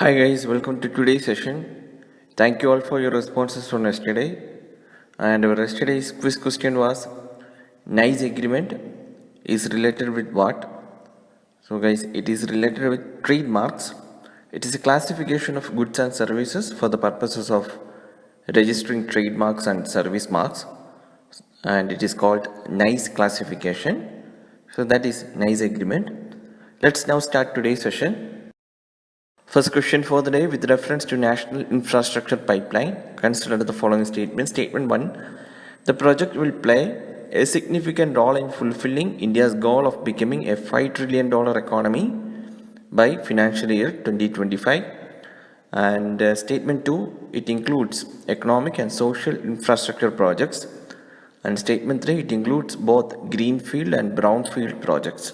Hi guys, welcome to today's session. Thank you all for your responses from yesterday. And our yesterday's quiz question was nice agreement is related with what? So guys, it is related with trademarks. It is a classification of goods and services for the purposes of registering trademarks and service marks, and it is called nice classification. So that is nice agreement. Let's now start today's session. First question for the day: with reference to national infrastructure pipeline, consider the following statement. Statement 1: the project will play a significant role in fulfilling India's goal of becoming a $5 trillion economy by financial year 2025. And statement 2: it includes economic and social infrastructure projects. And statement 3: it includes both greenfield and brownfield projects.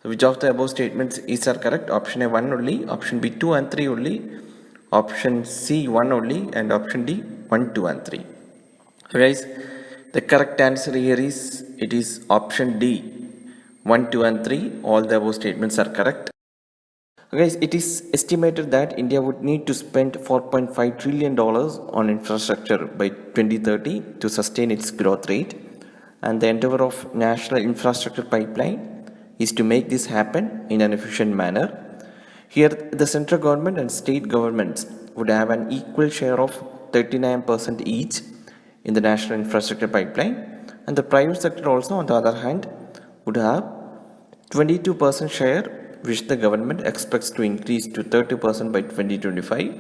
So which of the above statements is are correct? Option A 1 only, option B 2 and 3 only, option C 1 only, and option D 1, 2 and 3. So guys, the correct answer here is it is option D 1, 2 and 3. All the above statements are correct. So guys, it is estimated that India would need to spend $4.5 trillion on infrastructure by 2030 to sustain its growth rate, and the endeavor of National Infrastructure Pipeline is to make this happen in an efficient manner. Here, the central government and state governments would have an equal share of 39% each in the national infrastructure pipeline, and the private sector also, on the other hand, would have 22% share, which the government expects to increase to 30% by 2025.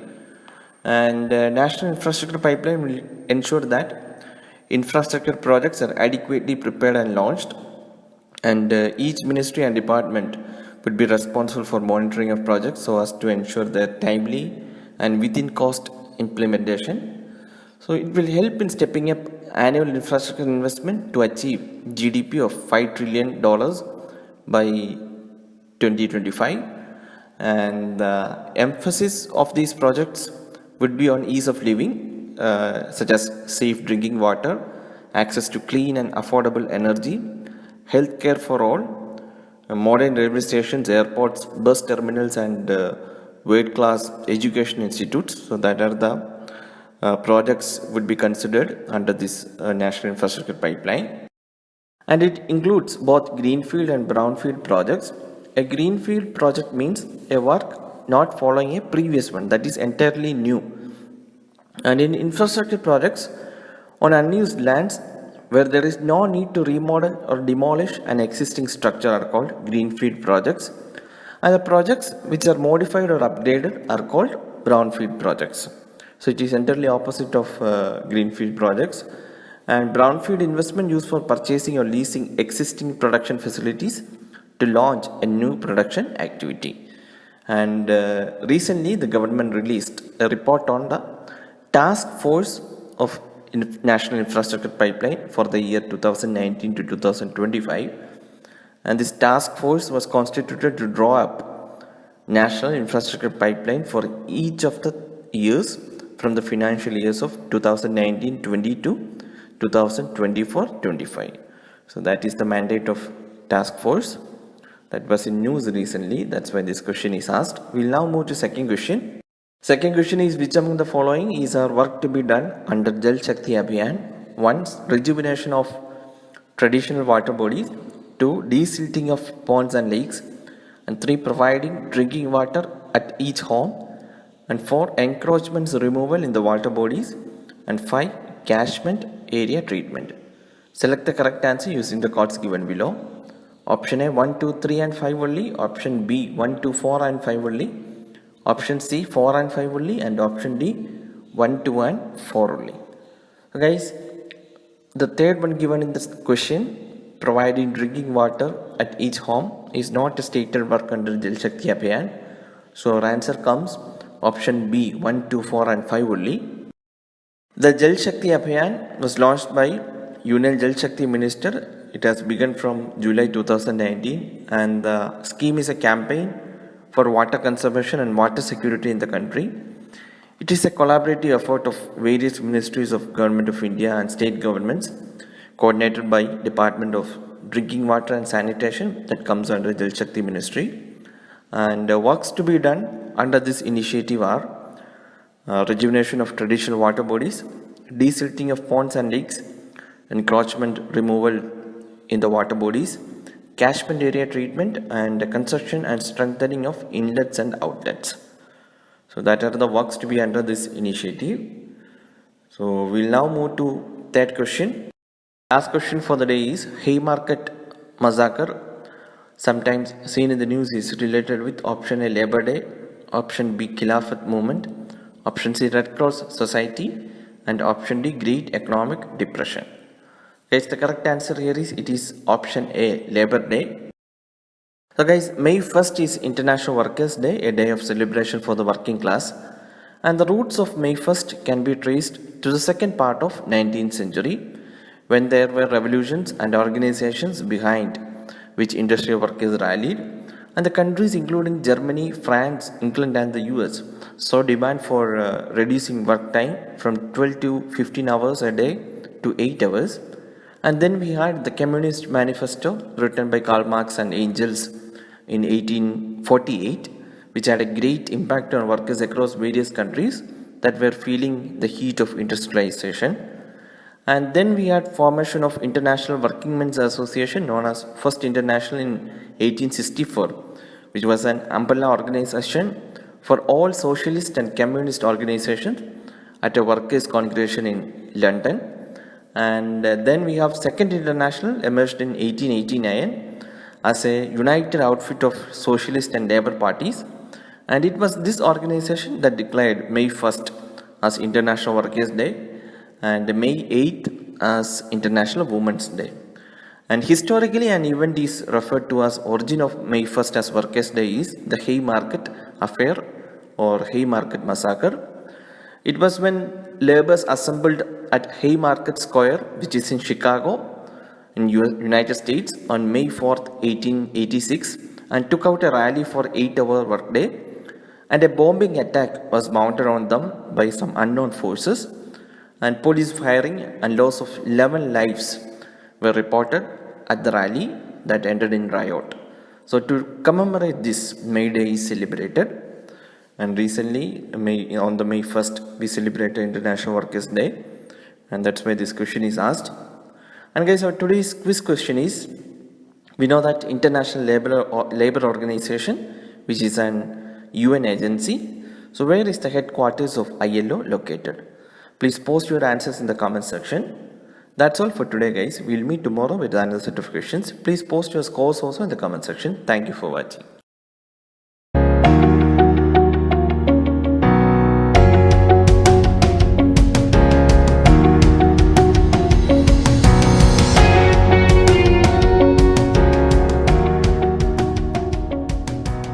And national infrastructure pipeline will ensure that infrastructure projects are adequately prepared and launched, and each ministry and department would be responsible for monitoring of projects so as to ensure their timely and within cost implementation. So it will help in stepping up annual infrastructure investment to achieve GDP of $5 trillion by 2025. And the emphasis of these projects would be on ease of living, such as safe drinking water, access to clean and affordable energy, healthcare for all, modern railway stations, airports, bus terminals, and world-class education institutes. So that are the projects would be considered under this national infrastructure pipeline. And it includes both greenfield and brownfield projects. A greenfield project means a work not following a previous one, that is entirely new. And in infrastructure projects on unused lands where there is no need to remodel or demolish an existing structure are called greenfield projects, and the projects which are modified or upgraded are called brownfield projects. So it is entirely opposite of greenfield projects. And brownfield investment used for purchasing or leasing existing production facilities to launch a new production activity. And recently the government released a report on the task force of National Infrastructure Pipeline for the year 2019 to 2025, and this task force was constituted to draw up National Infrastructure Pipeline for each of the years from the financial years of 2019-20 to 2024-25. So that is the mandate of task force. That was in news recently. That's why this question is asked. We'll now move to second question. Second question is, which among the following is our work to be done under Jal Shakti Abhiyan? 1. Rejuvenation of traditional water bodies. 2. Desilting of ponds and lakes. And 3. Providing drinking water at each home. And 4. Encroachments removal in the water bodies. And 5. Catchment area treatment. Select the correct answer using the codes given below. Option A 1, 2, 3 and 5 only. Option B 1, 2, 4 and 5 only. Option C 4 and 5 only, and option D 1, 2 and 4 only. So guys, the third one given in this question, providing drinking water at each home, is not a stated work under Jal Shakti Abhiyan. So our answer comes option B 1, 2, 4 and 5 only. The Jal Shakti Abhiyan was launched by Union Jal Shakti Minister. It has begun from July 2019, and the scheme is a campaign for water conservation and water security in the country. It is a collaborative effort of various ministries of Government of India and state governments, coordinated by Department of Drinking Water and Sanitation that comes under Jal Shakti Ministry. And works to be done under this initiative are rejuvenation of traditional water bodies, desilting of ponds and lakes, encroachment removal in the water bodies, catchment area treatment, and construction and strengthening of inlets and outlets. So that are the works to be under this initiative. So we'll now move to third question. Last question for the day is Haymarket massacre, sometimes seen in the news, is related with option A Labor Day, option B Khilafat movement, option C Red Cross Society, and option D Great Economic Depression. Guys, the correct answer here is it is option A Labor Day. So guys, May 1st is International Workers' Day, a day of celebration for the working class. And the roots of May 1st can be traced to the second part of 19th century, when there were revolutions and organizations behind which industrial workers rallied. And the countries including Germany, France, England and the US saw demand for reducing work time from 12 to 15 hours a day to 8 hours. And then we had the Communist Manifesto written by Karl Marx and Engels in 1848, which had a great impact on workers across various countries that were feeling the heat of industrialization. And then we had formation of International Working Men's Association, known as First International, in 1864, which was an umbrella organization for all socialist and communist organizations at a workers' congregation in London. And then we have Second International, emerged in 1889 as a united outfit of socialist and labor parties, and it was this organization that declared May 1st as International Workers' Day and May 8th as International Women's Day. And historically, an event is referred to as origin of May 1st as Workers' Day is the Haymarket Affair or Haymarket Massacre. It was when laborers assembled at Haymarket Square, which is in Chicago, in United States, on May 4th, 1886, and took out a rally for 8-hour workday, and a bombing attack was mounted on them by some unknown forces, and police firing and loss of 11 lives were reported at the rally that ended in riot. So to commemorate this, May Day is celebrated, and recently on the May 1st we celebrated International Workers' Day, and that's why this question is asked. And guys, our today's quiz question is, we know that International Labour Organization, which is an UN agency, so where is the headquarters of ILO located? Please post your answers in the comment section. That's all for today, guys. We'll meet tomorrow with another set of questions. Please post your scores also in the comment section. Thank you for watching.